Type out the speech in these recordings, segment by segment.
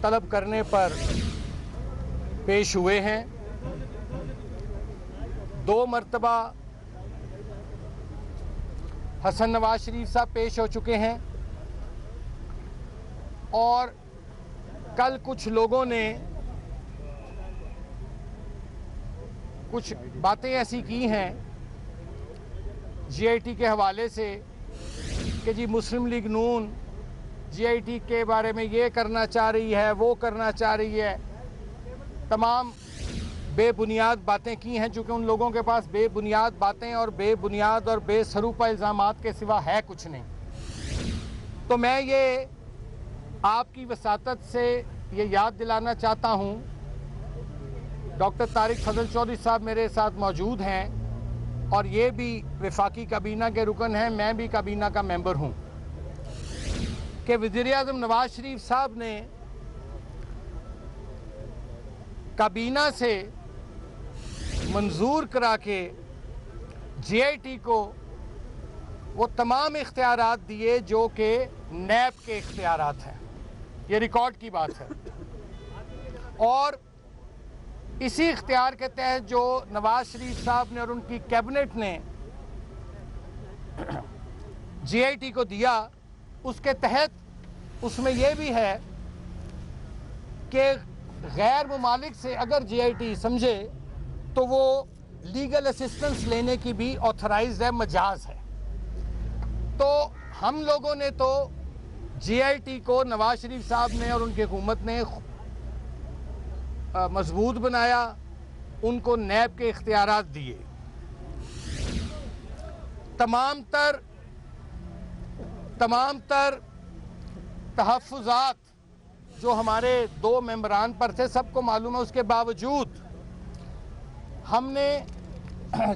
طلب کرنے پر پیش ہوئے ہیں. 2 مرتبہ حسن نواز شریف صاحب پیش ہو چکے ہیں اور کل کچھ لوگوں نے کچھ باتیں ایسی کی ہیں جی آئی ٹی کے حوالے سے کہ جی مسلم league known G I T کے بارے میں یہ کرنا چاہ رہی ہے، وہ کرنا چاہ رہی ہے. تمام بے بنیاد باتیں کی ہیں، چونکہ ان لوگوں کے پاس بے بنیاد باتیں اور بے بنیاد اور بے سروپا الزامات کے سوا ہے کچھ نہیں. تو میں یہ آپ کی وساطت سے یہ یاد دلانا چاہتا ہوں. ڈاکٹر طارق فضل چودھری صاحب میرے ساتھ موجود ہیں اور یہ بھی وفاقی کابینہ کے رکن ہیں، میں بھی کابینہ کا ممبر ہوں، کہ وزیراعظم نواز شریف صاحب نے کابینہ سے منظور کرا کے جی آئی ٹی کو وہ تمام اختیارات دیے جو کہ نیب کے اختیارات ہیں. یہ ریکارڈ کی بات ہے. اور اسی اختیار کے تحت جو نواز شریف صاحب نے اور ان کی کیبنٹ نے جی آئی ٹی کو دیا، اس کے تحت اس میں یہ بھی ہے کہ غیر ممالک سے اگر جی آئی ٹی سمجھے تو وہ لیگل اسسٹنس لینے کی بھی آتھرائزڈ ہے، مجاز ہے. تو ہم لوگوں نے تو جی آئی ٹی کو نواز شریف صاحب نے اور ان کی حکومت نے مضبوط بنایا، ان کو نیب کے اختیارات دیے. تمام تر تحفظات جو ہمارے 2 ممبران پر تھے سب کو معلوم ہے، اس کے باوجود ہم نے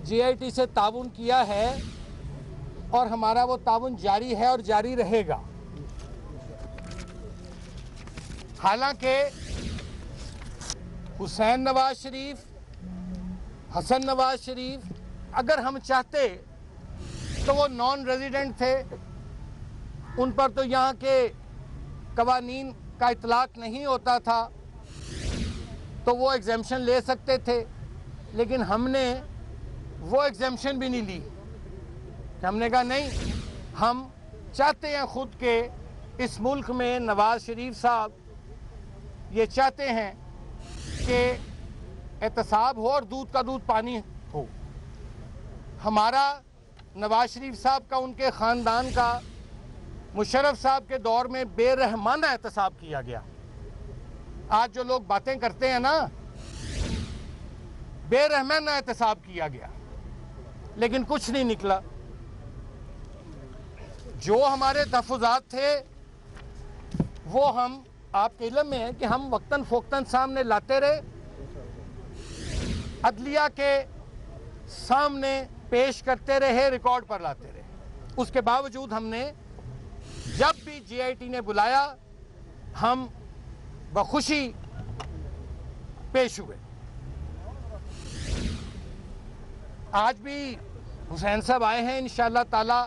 جی آئی ٹی سے تعاون کیا ہے اور ہمارا وہ تعاون جاری ہے اور جاری رہے گا. حالانکہ حسین نواز شریف، حسن نواز شریف اگر ہم چاہتے تو وہ نان ریزیڈنٹ تھے، ان پر تو یہاں کے قوانین کا اطلاق نہیں ہوتا تھا، تو وہ ایگزیمشن لے سکتے تھے. لیکن ہم نے وہ ایگزیمشن بھی نہیں لی. ہم نے کہا نہیں، ہم چاہتے ہیں خود کہ اس ملک میں نواز شریف صاحب یہ چاہتے ہیں کہ احتساب ہو اور دودھ کا دودھ پانی ہو. ہمارا نواز شریف صاحب کا، ان کے خاندان کا مشرف صاحب کے دور میں بے رحمانہ احتساب کیا گیا. آج جو لوگ باتیں کرتے ہیں نا، بے رحمانہ احتساب کیا گیا لیکن کچھ نہیں نکلا. جو ہمارے تحفظات تھے وہ ہم، آپ کے علم میں ہے کہ ہم وقتاً فوقتاً سامنے لاتے رہے، عدلیہ کے سامنے پیش کرتے رہے، ریکارڈ پر لاتے رہے. اس کے باوجود ہم نے جب بھی جی آئی ٹی نے بلایا ہم بخوشی پیش ہوئے. آج بھی حسین صاحب آئے ہیں، انشاءاللہ تعالی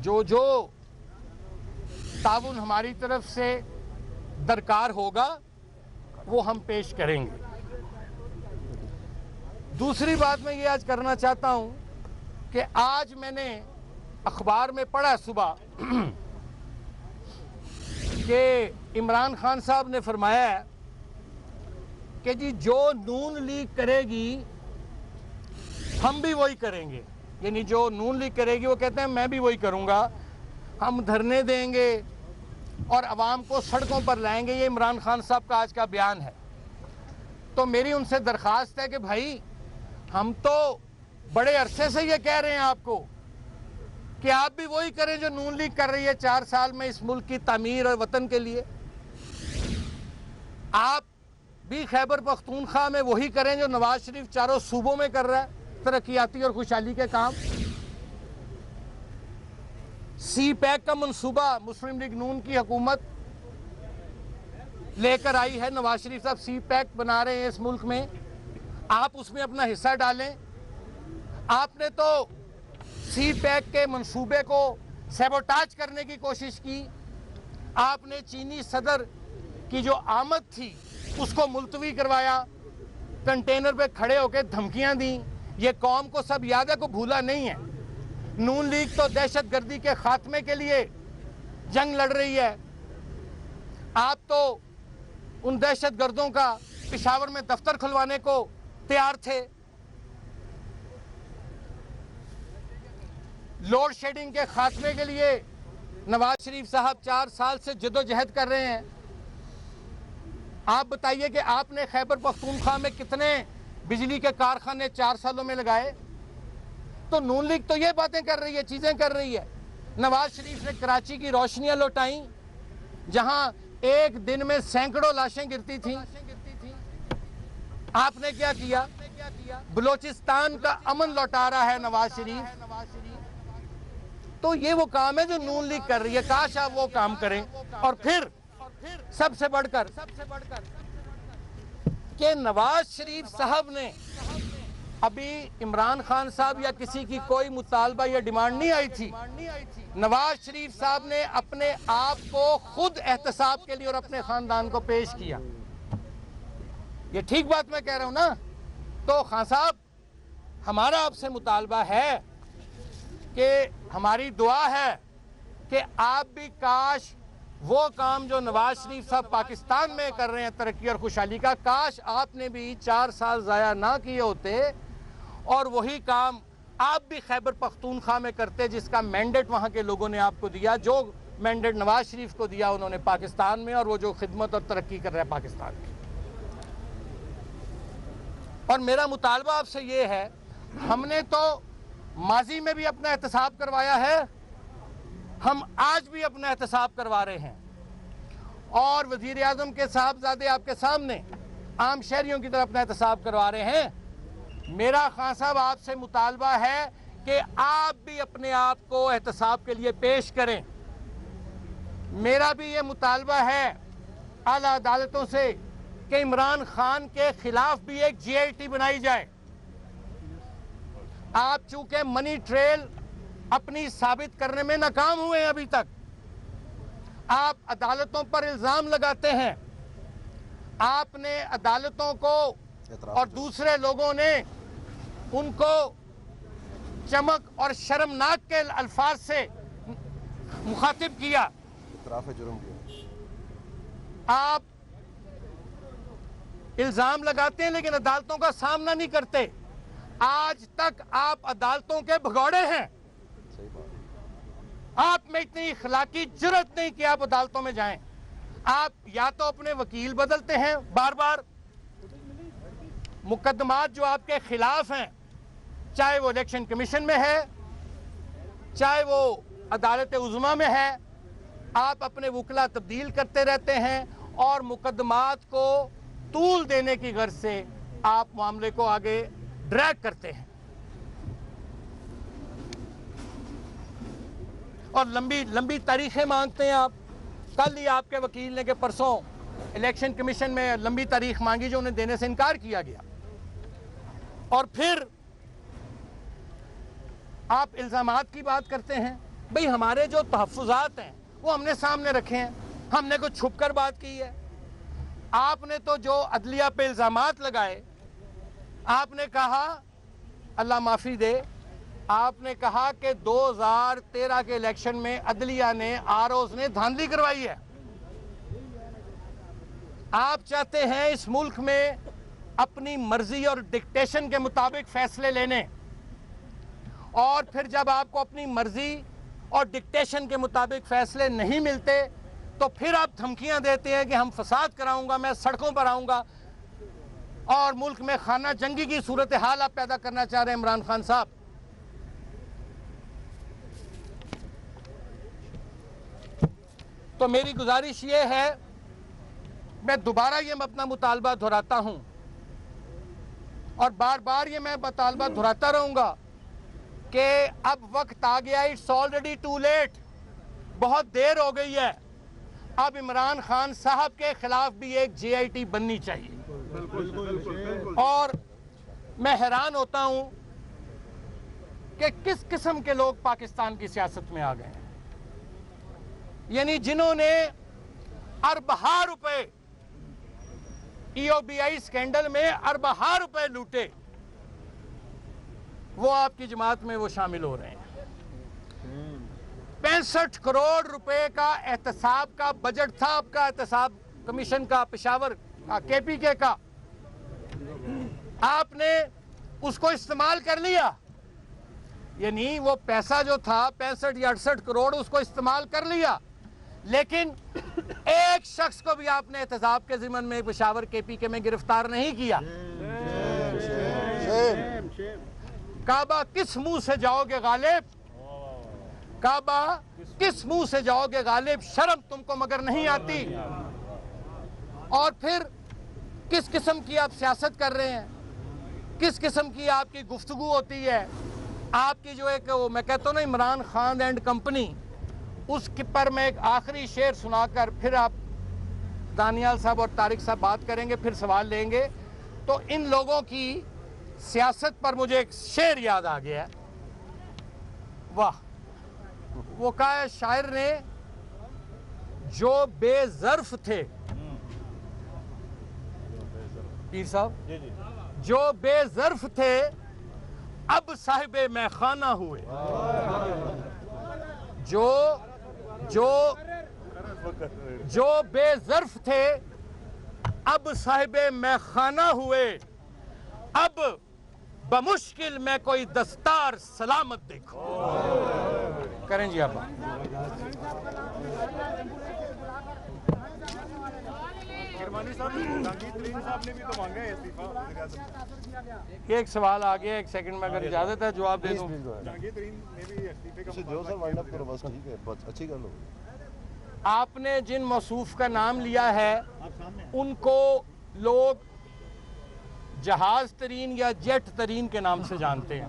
جو تعاون ہماری طرف سے درکار ہوگا وہ ہم پیش کریں گے. دوسری بات میں یہ آج کرنا چاہتا ہوں کہ آج میں نے اخبار میں پڑھا صبح کہ عمران خان صاحب نے فرمایا ہے کہ جی جو نون لیگ کرے گی ہم بھی وہی کریں گے. یعنی جو نون لیگ کرے گی وہ کہتے ہیں میں بھی وہی کروں گا، ہم دھرنے دیں گے اور عوام کو سڑکوں پر لائیں گے. یہ عمران خان صاحب کا آج کا بیان ہے. تو میری ان سے درخواست ہے کہ بھائی ہم تو بڑے عرصے سے یہ کہہ رہے ہیں آپ کو کہ آپ بھی وہی کریں جو نون لیگ کر رہی ہے 4 سال میں اس ملک کی تعمیر اور وطن کے لیے. آپ بھی خیبر پختونخوا میں وہی کریں جو نواز شریف چاروں صوبوں میں کر رہا ہے، ترقیاتی اور خوشحالی کے کام. سی پیک کا منصوبہ مسلم لیگ نون کی حکومت لے کر آئی ہے. نواز شریف صاحب سی پیک بنا رہے ہیں اس ملک میں، آپ اس میں اپنا حصہ ڈالیں. آپ نے تو سی پیک کے منصوبے کو سیبوٹاج کرنے کی کوشش کی. آپ نے چینی صدر کی جو آمد تھی اس کو ملتوی کروایا، کنٹینر پہ کھڑے ہو کے دھمکیاں دیں. یہ قوم کو سب یاد ہے، کو بھولا نہیں ہے. نون لیگ تو دہشت گردی کے خاتمے کے لیے جنگ لڑ رہی ہے. آپ تو ان دہشت گردوں کا پشاور میں دفتر کھلوانے کو تیار تھے. لوڈ شیڈنگ کے خاتمے کے لیے نواز شریف صاحب 4 سال سے جدوجہد کر رہے ہیں. آپ بتائیے کہ آپ نے خیبر پختونخوا میں کتنے بجلی کے کارخانے 4 سالوں میں لگائے؟ تو نون لیگ تو یہ باتیں کر رہی ہے، چیزیں کر رہی ہے. نواز شریف نے کراچی کی روشنیاں لوٹائیں جہاں ایک دن میں سینکڑوں لاشیں گرتی تھیں. آپ نے کیا کیا؟ بلوچستان کا امن لوٹا رہا ہے نواز شریف. تو یہ وہ کام ہے جو نون لیگ کر رہی ہے. کاش آپ وہ کام کریں. اور پھر سب سے بڑھ کر کہ نواز شریف صاحب نے ابھی عمران خان صاحب یا کسی کی کوئی مطالبہ یا ڈیمانڈ نہیں آئی تھی. نواز شریف صاحب نے اپنے آپ کو خود احتساب کے لیے اور اپنے خاندان کو پیش کیا. یہ ٹھیک بات میں کہہ رہا ہوں نا؟ تو خان صاحب ہمارا آپ سے مطالبہ ہے کہ ہماری دعا ہے کہ آپ بھی کاش وہ کام جو نواز شریف صاحب پاکستان میں کر رہے ہیں ترقی اور خوشحالی کا، کاش آپ نے بھی 4 سال ضائع نہ کیے ہوتے اور وہی کام آپ بھی خیبر پختونخوا میں کرتے جس کا مینڈیٹ وہاں کے لوگوں نے آپ کو دیا. جو مینڈیٹ نواز شریف کو دیا انہوں نے پاکستان میں، اور وہ جو خدمت اور ترقی کر رہے ہیں پاکستان کی. اور میرا مطالبہ آپ سے یہ ہے، ہم نے تو ماضی میں بھی اپنا احتساب کروایا ہے، ہم آج بھی اپنا احتساب کروا رہے ہیں. اور وزیر اعظم کے صاحبزادے آپ کے سامنے عام شہریوں کی طرف اپنا احتساب کروا رہے ہیں. میرا خان صاحب آپ سے مطالبہ ہے کہ آپ بھی اپنے آپ کو احتساب کے لیے پیش کریں. میرا بھی یہ مطالبہ ہے اعلیٰ عدالتوں سے کہ عمران خان کے خلاف بھی ایک جی آئی ٹی بنائی جائے. آپ چونکہ منی ٹریل اپنی ثابت کرنے میں ناکام ہوئے ہیں ابھی تک، آپ عدالتوں پر الزام لگاتے ہیں. آپ نے عدالتوں کو اور دوسرے لوگوں نے ان کو چمک اور شرمناک کے الفاظ سے مخاطب کیا. اعتراف جرم کیا. آپ الزام لگاتے ہیں لیکن عدالتوں کا سامنا نہیں کرتے. آج تک آپ عدالتوں کے بھگوڑے ہیں. صحیح بات. آپ میں اتنی اخلاقی جرأت نہیں کہ آپ عدالتوں میں جائیں. آپ یا تو اپنے وکیل بدلتے ہیں بار بار، مقدمات جو آپ کے خلاف ہیں چاہے وہ الیکشن کمیشن میں ہے چاہے وہ عدالت عظمیٰ میں ہے، آپ اپنے وکلا تبدیل کرتے رہتے ہیں اور مقدمات کو طول دینے کی غرض سے آپ معاملے کو آگے ڈریگ کرتے ہیں اور لمبی تاریخیں مانگتے ہیں. آپ کل ہی آپ کے وکیل نے کہ پرسوں الیکشن کمیشن میں لمبی تاریخ مانگی جو انہیں دینے سے انکار کیا گیا. اور پھر آپ الزامات کی بات کرتے ہیں. بھئی ہمارے جو تحفظات ہیں وہ ہم نے سامنے رکھے ہیں، ہم نے کچھ چھپ کر بات کی ہے. آپ نے تو جو عدلیہ پہ الزامات لگائے، آپ نے کہا، اللہ معافی دے، آپ نے کہا کہ 2013 کے الیکشن میں عدلیہ نے آر اوز نے دھاندلی کروائی ہے. آپ چاہتے ہیں اس ملک میں اپنی مرضی اور ڈکٹیشن کے مطابق فیصلے لینے، اور پھر جب آپ کو اپنی مرضی اور ڈکٹیشن کے مطابق فیصلے نہیں ملتے تو پھر آپ دھمکیاں دیتے ہیں کہ ہم فساد کراؤں گا، میں سڑکوں پر آؤں گا، اور ملک میں خانہ جنگی کی صورتحال آپ پیدا کرنا چاہ رہے ہیں. عمران خان صاحب، تو میری گزارش یہ ہے، میں دوبارہ یہ اپنا مطالبہ دہراتا ہوں اور بار بار یہ میں مطالبہ دہراتا رہوں گا کہ اب وقت آ گیا. It's already too late. بہت دیر ہو گئی ہے. اب عمران خان صاحب کے خلاف بھی ایک جے آئی ٹی بننی چاہیے. اور میں حیران ہوتا ہوں کہ کس قسم کے لوگ پاکستان کی سیاست میں آ گئے ہیں. یعنی جنہوں نے اربہا روپے EOBI اسکینڈل میں اربہ روپے لوٹے، وہ آپ کی جماعت میں وہ شامل ہو رہے ہیں۔ 65 کروڑ روپے کا احتساب کا بجٹ تھا آپ کا، احتساب کمیشن کا، پشاور کا، KPK کا، آپ نے اس کو استعمال کر لیا، یعنی وہ پیسہ جو تھا 65 یا 68 کروڑ اس کو استعمال کر لیا، لیکن ایک شخص کو بھی آپ نے احتساب کے ضمن میں پشاور KPK میں گرفتار نہیں کیا۔ کعبہ کس منہ سے جاؤ گے غالب؟ کعبہ کس منہ سے جاؤ گے غالب؟ شرم تم کو مگر نہیں آتی؟ اور پھر کس قسم کی آپ سیاست کر رہے ہیں، کس قسم کی آپ کی گفتگو ہوتی ہے؟ آپ کی جو ایک میں کہتا ہوں نا عمران خان اینڈ کمپنی، اس پر میں ایک آخری شعر سنا کر پھر آپ دانیال صاحب اور طارق صاحب بات کریں گے، پھر سوال لیں گے۔ تو ان لوگوں کی سیاست پر مجھے ایک شعر یاد آ گیا ہے، واہ، وہ کہا ہے شاعر نے، جو بے ظرف تھے، پیر صاحب، جو بے ظرف تھے اب صاحب میخانہ ہوئے، جو بے ظرف تھے اب صاحب میخانہ ہوئے، اب بمشکل میں کوئی دستار سلامت دیکھو۔ کریں جی آپ یہ ایک سوال آ گیا، ایک سیکنڈ میں اگر اجازت ہے جواب دے دوں۔ آپ نے جن موصوف کا نام لیا ہے ان کو لوگ جہاز ترین یا جیٹ ترین کے نام سے جانتے ہیں،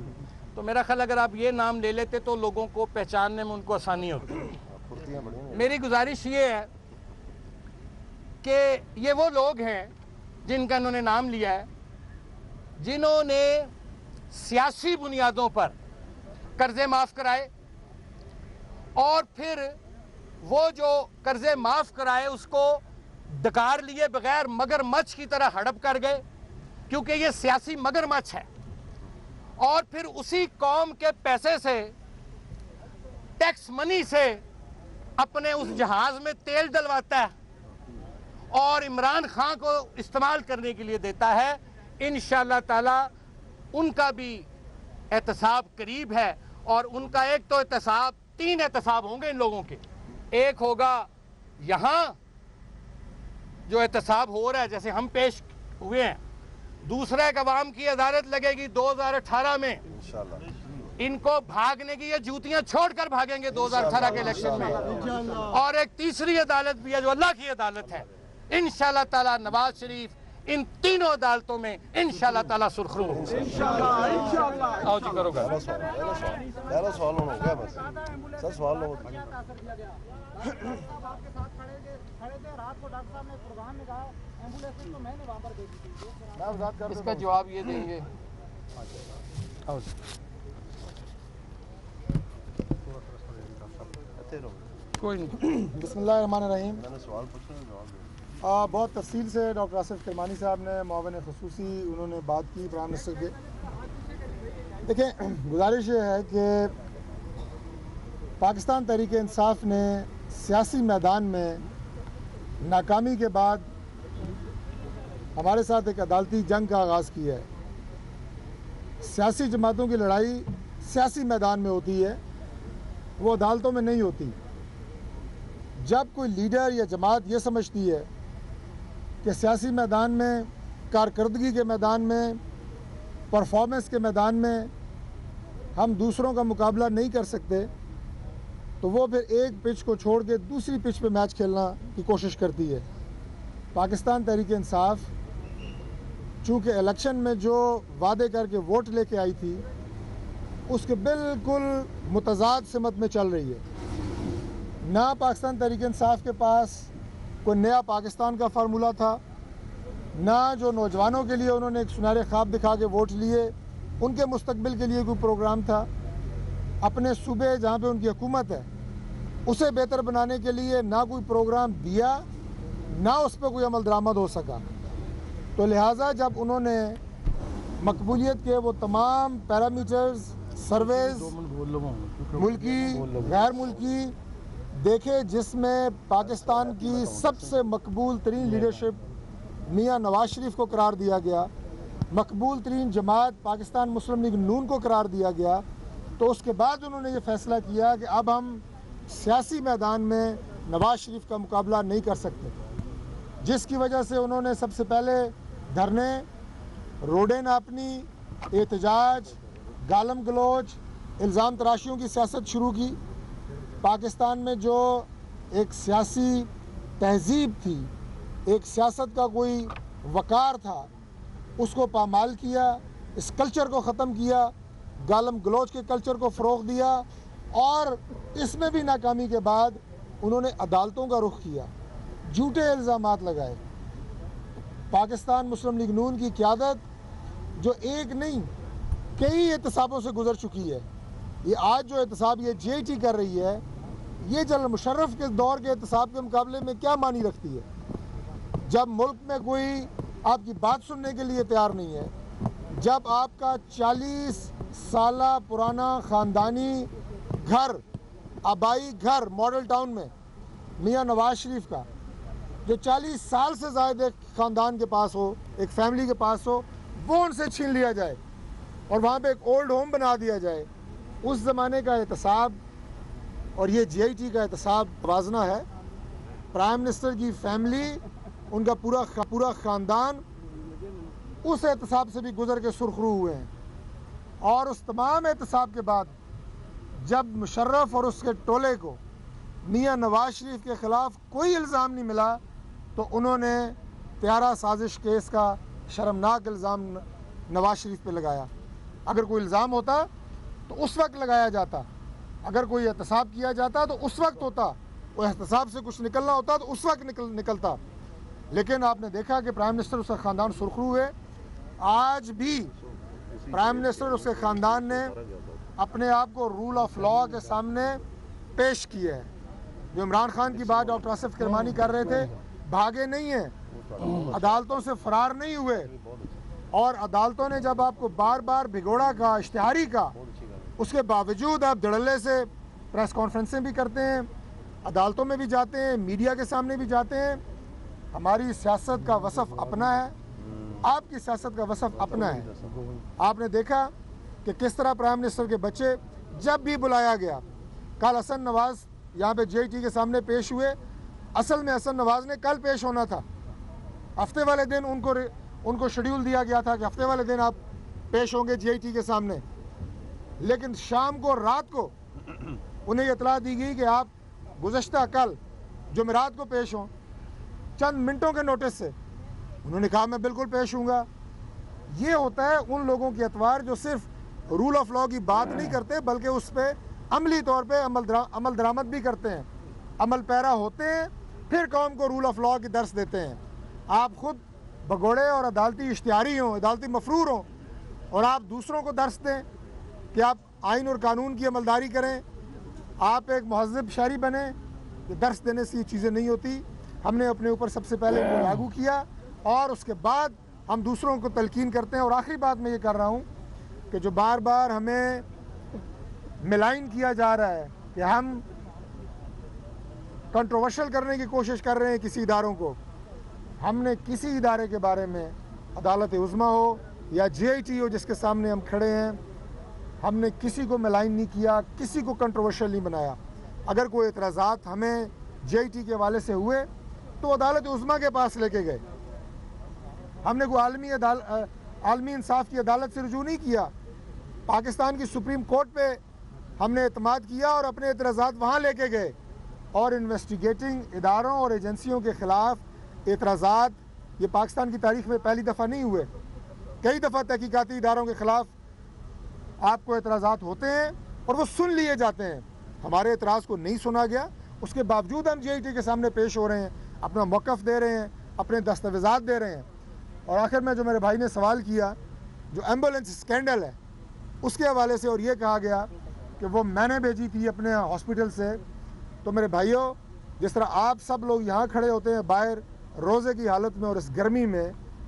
تو میرا خیال اگر آپ یہ نام لے لیتے تو لوگوں کو پہچاننے میں ان کو آسانی ہوتی۔ میری گزارش یہ ہے کہ یہ وہ لوگ ہیں جن کا انہوں نے نام لیا ہے، جنہوں نے سیاسی بنیادوں پر قرضے معاف کرائے، اور پھر وہ جو قرضے معاف کرائے اس کو ڈکار لیے بغیر مگر مچھ کی طرح ہڑپ کر گئے، کیونکہ یہ سیاسی مگر مچھ ہے، اور پھر اسی قوم کے پیسے سے، ٹیکس منی سے اپنے اس جہاز میں تیل ڈلواتا ہے اور عمران خان کو استعمال کرنے کے لیے دیتا ہے۔ انشاءاللہ تعالی ان کا بھی احتساب قریب ہے، اور ان کا ایک تو احتساب، 3 احتساب ہوں گے ان لوگوں کے، ایک ہوگا یہاں جو احتساب ہو رہا ہے جیسے ہم پیش ہوئے ہیں، دوسرا ایک عوام کی عدالت لگے گی 2018 میں، ان کو بھاگنے کی، یہ جوتیاں چھوڑ کر بھاگیں گے 2018 کے الیکشن میں، اور ایک تیسری عدالت بھی ہے جو اللہ کی عدالت ہے۔ انشاءاللہ تعالی نواز شریف ان تینوں عدالتوں میں انشاءاللہ تعالی سرخرو ہوگا۔ آؤ جی کرو گا پہلا سوال ہونا ہو گیا بس سر، سوال لو۔ اس کا جواب یہ دیں گے۔ کوئی نہیں، بسم اللہ الرحمن الرحیم۔ میں نے سوال پوچھا ہے، جواب دیں۔ بہت تفصیل سے ڈاکٹر آصف کرمانی صاحب نے، معاون خصوصی، انہوں نے بات کی پرائم منسٹر کے۔ دیکھیں، گزارش یہ ہے کہ پاکستان تحریک انصاف نے سیاسی میدان میں ناکامی کے بعد ہمارے ساتھ ایک عدالتی جنگ کا آغاز کیا ہے۔ سیاسی جماعتوں کی لڑائی سیاسی میدان میں ہوتی ہے، وہ عدالتوں میں نہیں ہوتی۔ جب کوئی لیڈر یا جماعت یہ سمجھتی ہے کہ سیاسی میدان میں، کارکردگی کے میدان میں، پرفارمنس کے میدان میں ہم دوسروں کا مقابلہ نہیں کر سکتے، تو وہ پھر ایک پچ کو چھوڑ کے دوسری پچ پہ میچ کھیلنا کی کوشش کرتی ہے۔ پاکستان تحریک انصاف چونکہ الیکشن میں جو وعدے کر کے ووٹ لے کے آئی تھی، اس کے بالکل متضاد سمت میں چل رہی ہے۔ نہ پاکستان تحریک انصاف کے پاس کوئی نیا پاکستان کا فارمولہ تھا، نہ جو نوجوانوں کے لیے انہوں نے ایک سنہرے خواب دکھا کے ووٹ لیے، ان کے مستقبل کے لیے کوئی پروگرام تھا۔ اپنے صوبے جہاں پہ ان کی حکومت ہے اسے بہتر بنانے کے لیے نہ کوئی پروگرام دیا، نہ اس پہ کوئی عمل درآمد ہو سکا۔ تو لہٰذا جب انہوں نے مقبولیت کے وہ تمام پیرامیٹرز، سرویز، ملکی غیر ملکی دیکھے، جس میں پاکستان کی سب سے مقبول ترین لیڈرشپ میاں نواز شریف کو قرار دیا گیا، مقبول ترین جماعت پاکستان مسلم لیگ نون کو قرار دیا گیا، تو اس کے بعد انہوں نے یہ فیصلہ کیا کہ اب ہم سیاسی میدان میں نواز شریف کا مقابلہ نہیں کر سکتے، جس کی وجہ سے انہوں نے سب سے پہلے دھرنے، روڈیں ناپنی، احتجاج، گالم گلوچ، الزام تراشیوں کی سیاست شروع کی۔ پاکستان میں جو ایک سیاسی تہذیب تھی، ایک سیاست کا کوئی وقار تھا، اس کو پامال کیا، اس کلچر کو ختم کیا، گالم گلوچ کے کلچر کو فروغ دیا، اور اس میں بھی ناکامی کے بعد انہوں نے عدالتوں کا رخ کیا، جھوٹے الزامات لگائے۔ پاکستان مسلم لیگ نون کی قیادت جو ایک نہیں کئی احتسابوں سے گزر چکی ہے، یہ آج جو احتساب یہ جے ٹی کر رہی ہے، یہ جنرل مشرف کے دور کے احتساب کے مقابلے میں کیا معنی رکھتی ہے؟ جب ملک میں کوئی آپ کی بات سننے کے لیے تیار نہیں ہے، جب آپ کا 40 سالہ پرانا خاندانی گھر، آبائی گھر ماڈل ٹاؤن میں میاں نواز شریف کا، جو 40 سال سے زائد ایک خاندان کے پاس ہو، ایک فیملی کے پاس ہو، وہ ان سے چھین لیا جائے اور وہاں پہ ایک اولڈ ہوم بنا دیا جائے، اس زمانے کا احتساب اور یہ جے آئی ٹی کا احتساب موازنہ ہے۔ پرائم منسٹر کی فیملی، ان کا پورا خاندان اس احتساب سے بھی گزر کے سرخرو ہوئے ہیں، اور اس تمام احتساب کے بعد جب مشرف اور اس کے ٹولے کو میاں نواز شریف کے خلاف کوئی الزام نہیں ملا تو انہوں نے طیارہ سازش کیس کا شرمناک الزام نواز شریف پہ لگایا۔ اگر کوئی الزام ہوتا تو اس وقت لگایا جاتا، اگر کوئی احتساب کیا جاتا تو اس وقت ہوتا، وہ احتساب سے کچھ نکلنا ہوتا تو اس وقت نکلتا، لیکن آپ نے دیکھا کہ پرائم منسٹر اس کا خاندان سرخرو ہوئے۔ آج بھی پرائم منسٹر اور اس کے خاندان نے اپنے آپ کو رول آف لا کے سامنے پیش کیا ہے۔ جو عمران خان کی بات ڈاکٹر آصف کرمانی کر رہے تھے، بھاگے نہیں ہیں، عدالتوں سے فرار نہیں ہوئے، اور عدالتوں نے جب آپ کو بار بار بھگوڑا کا، اشتہاری کا، اس کے باوجود آپ دھڑلے سے پریس کانفرنسیں بھی کرتے ہیں، عدالتوں میں بھی جاتے ہیں، میڈیا کے سامنے بھی جاتے ہیں۔ ہماری سیاست کا وصف اپنا ہے، آپ کی سیاست کا وصف اپنا ہے۔ آپ نے دیکھا کہ کس طرح پرائم منسٹر کے بچے جب بھی بلایا گیا، کل حسن نواز یہاں پہ جے ٹی کے سامنے پیش ہوئے، اصل میں حسن نواز نے کل پیش ہونا تھا، ہفتے والے دن ان کو شیڈیول دیا گیا تھا کہ ہفتے والے دن آپ پیش ہوں گے جے ٹی کے سامنے، لیکن شام کو، رات کو انہیں یہ اطلاع دی گئی کہ آپ گزشتہ کل جمعرات کو پیش ہوں، چند منٹوں کے نوٹس سے۔ انہوں نے کہا میں بالکل پیش ہوں گا۔ یہ ہوتا ہے ان لوگوں کی اطوار جو صرف رول آف لا کی بات نہیں کرتے بلکہ اس پہ عملی طور پہ عمل درآمد بھی کرتے ہیں، عمل پیرا ہوتے ہیں، پھر قوم کو رول آف لا کی درس دیتے ہیں۔ آپ خود بگوڑے اور عدالتی اشتہاری ہوں، عدالتی مفرور ہوں، اور آپ دوسروں کو درس دیں کہ آپ آئین اور قانون کی عملداری کریں، آپ ایک مہذب شہری بنیں۔ یہ درس دینے سے یہ چیزیں نہیں ہوتی۔ ہم نے اپنے اوپر سب سے پہلے وہ لاگو کیا اور اس کے بعد ہم دوسروں کو تلقین کرتے ہیں۔ اور آخری بات میں یہ کر رہا ہوں کہ جو بار بار ہمیں ملائن کیا جا رہا ہے کہ ہم کنٹروورشل کرنے کی کوشش کر رہے ہیں کسی اداروں کو، ہم نے کسی ادارے کے بارے میں، عدالت عظمیٰ ہو یا جے آئی ٹی ہو جس کے سامنے ہم کھڑے ہیں، ہم نے کسی کو ملائن نہیں کیا، کسی کو کنٹروورشل نہیں بنایا۔ اگر کوئی اعتراضات ہمیں جے آئی ٹی کے حوالے سے ہوئے تو عدالت عظمیٰ کے پاس لے کے گئے، ہم نے کوئی عالمی انصاف کی عدالت سے رجوع نہیں کیا، پاکستان کی سپریم کورٹ پہ ہم نے اعتماد کیا اور اپنے اعتراضات وہاں لے کے گئے۔ اور انویسٹیگیٹنگ اداروں اور ایجنسیوں کے خلاف اعتراضات یہ پاکستان کی تاریخ میں پہلی دفعہ نہیں ہوئے، کئی دفعہ تحقیقاتی اداروں کے خلاف آپ کو اعتراضات ہوتے ہیں اور وہ سن لیے جاتے ہیں۔ ہمارے اعتراض کو نہیں سنا گیا، اس کے باوجود ہم جے آئی ٹی کے سامنے پیش ہو رہے ہیں، اپنا موقف دے رہے ہیں، اپنے دستاویزات دے رہے ہیں۔ اور آخر میں جو میرے بھائی نے سوال کیا، جو ایمبولینس اسکینڈل ہے اس کے حوالے سے، اور یہ کہا گیا کہ وہ میں نے بھیجی تھی اپنے ہاسپٹل سے، تو میرے بھائیوں، جس طرح آپ سب لوگ یہاں کھڑے ہوتے ہیں باہر روزے کی حالت میں اور اس گرمی میں،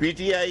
PTI